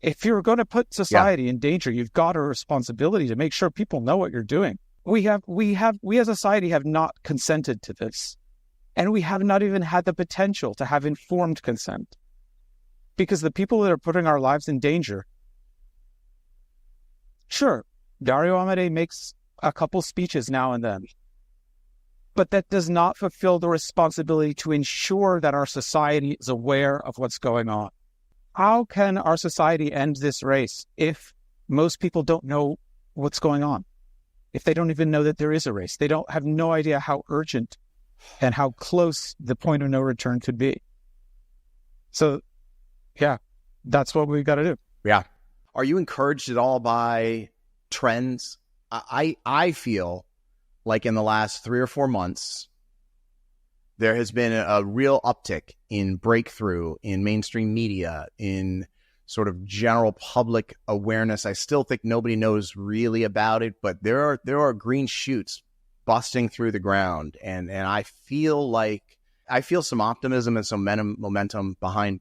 If you're going to put society in danger, you've got a responsibility to make sure people know what you're doing. We as a society have not consented to this. And we have not even had the potential to have informed consent. Because the people that are putting our lives in danger, sure, Dario Amodei makes a couple speeches now and then, but that does not fulfill the responsibility to ensure that our society is aware of what's going on. How can our society end this race if most people don't know what's going on? If they don't even know that there is a race, they don't have no idea how urgent and how close the point of no return could be. So, yeah, that's what we've got to do. Yeah. Are you encouraged at all by trends? I feel like in the last 3 or 4 months, there has been a real uptick in breakthrough in mainstream media, in sort of general public awareness. I still think nobody knows really about it, but there are green shoots busting through the ground. And I feel some optimism and some momentum behind,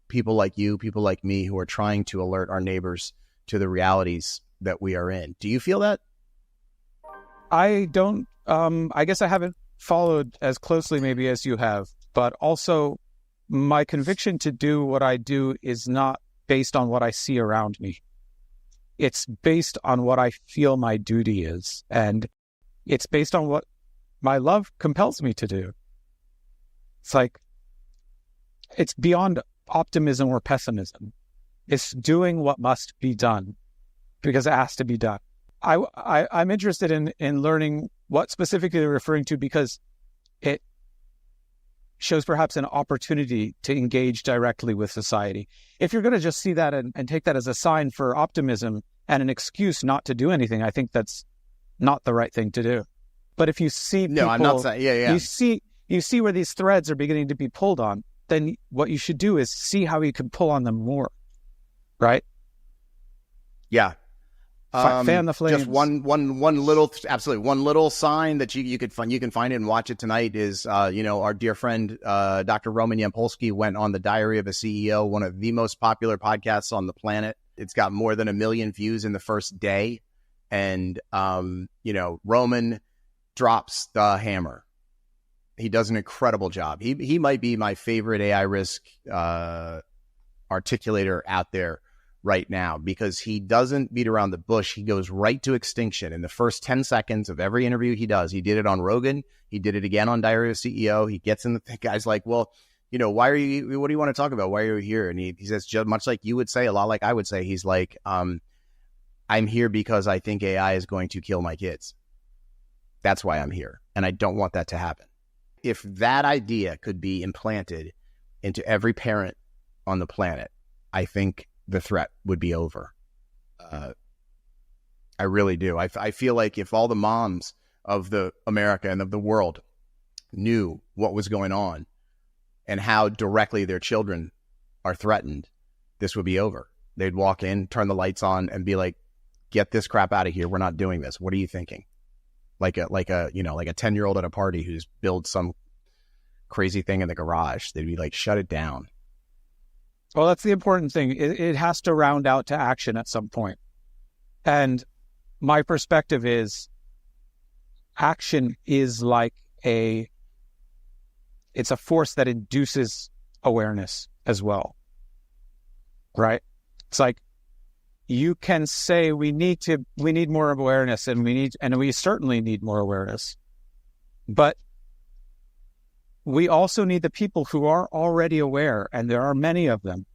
people like you, people like me who are trying to alert our neighbors to the realities that we are in. Do you feel that? I don't, I guess I haven't followed as closely maybe as you have, but also my conviction to do what I do is not based on what I see around me. It's based on what I feel my duty is. And it's based on what my love compels me to do. It's like, it's beyond optimism or pessimism. It's doing what must be done because it has to be done. I'm interested in learning what specifically you're referring to because it shows perhaps an opportunity to engage directly with society. If you're going to just see that and take that as a sign for optimism and an excuse not to do anything, I think that's not the right thing to do. But if you see people, I'm not saying, you see where these threads are beginning to be pulled on, then what you should do is see how you can pull on them more, right? Yeah. Fan the flames. Just one little sign that you can find it and watch it tonight is our dear friend Dr. Roman Yampolsky went on the Diary of a CEO, one of the most popular podcasts on the planet. It's got more than 1 million views in the first day, and Roman drops the hammer. He does an incredible job. He might be my favorite AI risk articulator out there right now because he doesn't beat around the bush. He goes right to extinction in the first 10 seconds of every interview he does. He did it on Rogan. He did it again on Diary of a CEO. He gets in the guy's like, well, what do you want to talk about? Why are you here? And he says, just much like you would say, a lot like I would say, he's like, I'm here because I think AI is going to kill my kids. That's why I'm here. And I don't want that to happen. If that idea could be implanted into every parent on the planet, I think the threat would be over. I really do. I feel like if all the moms of the America and of the world knew what was going on and how directly their children are threatened, this would be over. They'd walk in, turn the lights on, and be like, "Get this crap out of here. We're not doing this. What are you thinking?" Like a 10-year-old at a party who's built some crazy thing in the garage. They'd be like, "Shut it down." Well, that's the important thing. It has to round out to action at some point. And my perspective is action is like it's a force that induces awareness as well. Right? It's like you can say we need more awareness and we certainly need more awareness. But we also need the people who are already aware, and there are many of them,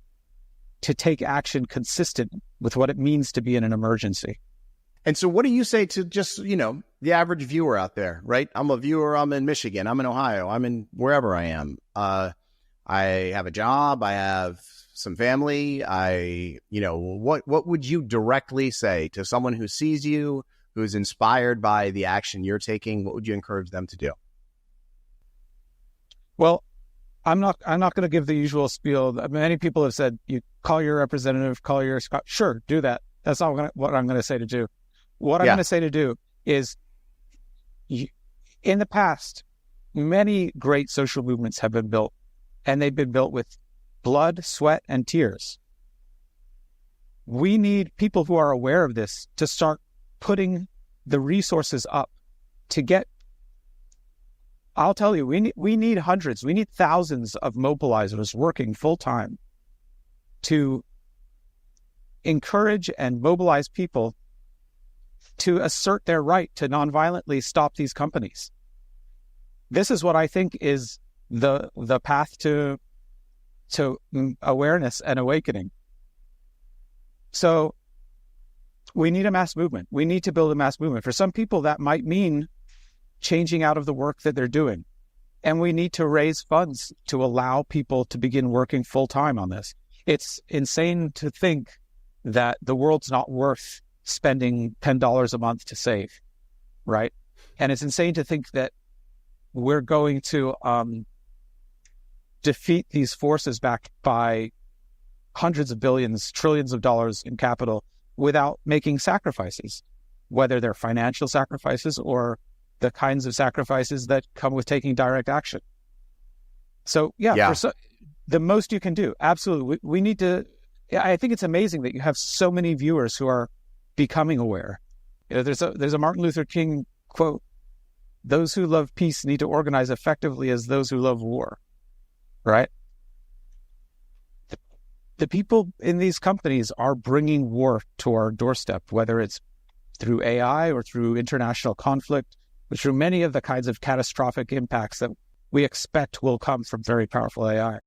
to take action consistent with what it means to be in an emergency. And so what do you say to just, the average viewer out there, right? I'm a viewer. I'm in Michigan. I'm in Ohio. I'm in wherever I am. I have a job. I have some family. What would you directly say to someone who sees you, who's inspired by the action you're taking? What would you encourage them to do? Well, I'm not going to give the usual spiel. Many people have said, you call your representative, call your... Sure, do that. That's not what I'm going to say to do. What I'm going to say to do is, in the past, many great social movements have been built, and they've been built with blood, sweat, and tears. we need people who are aware of this to start putting the resources up to get. I'll tell you, we need hundreds, we need thousands of mobilizers working full time to encourage and mobilize people to assert their right to nonviolently stop these companies. This is what I think is the path to awareness and awakening. So we need a mass movement. We need to build a mass movement. For some people, that might mean changing out of the work that they're doing. And we need to raise funds to allow people to begin working full time on this. It's insane to think that the world's not worth spending $10 a month to save, right? And it's insane to think that we're going to defeat these forces backed by hundreds of billions, trillions of dollars in capital without making sacrifices, whether they're financial sacrifices or the kinds of sacrifices that come with taking direct action. So the most you can do, absolutely. We need to, I think it's amazing that you have so many viewers who are becoming aware. There's a Martin Luther King quote: "Those who love peace need to organize effectively as those who love war," right? The people in these companies are bringing war to our doorstep, whether it's through AI or through international conflict, or through many of the kinds of catastrophic impacts that we expect will come from very powerful AI.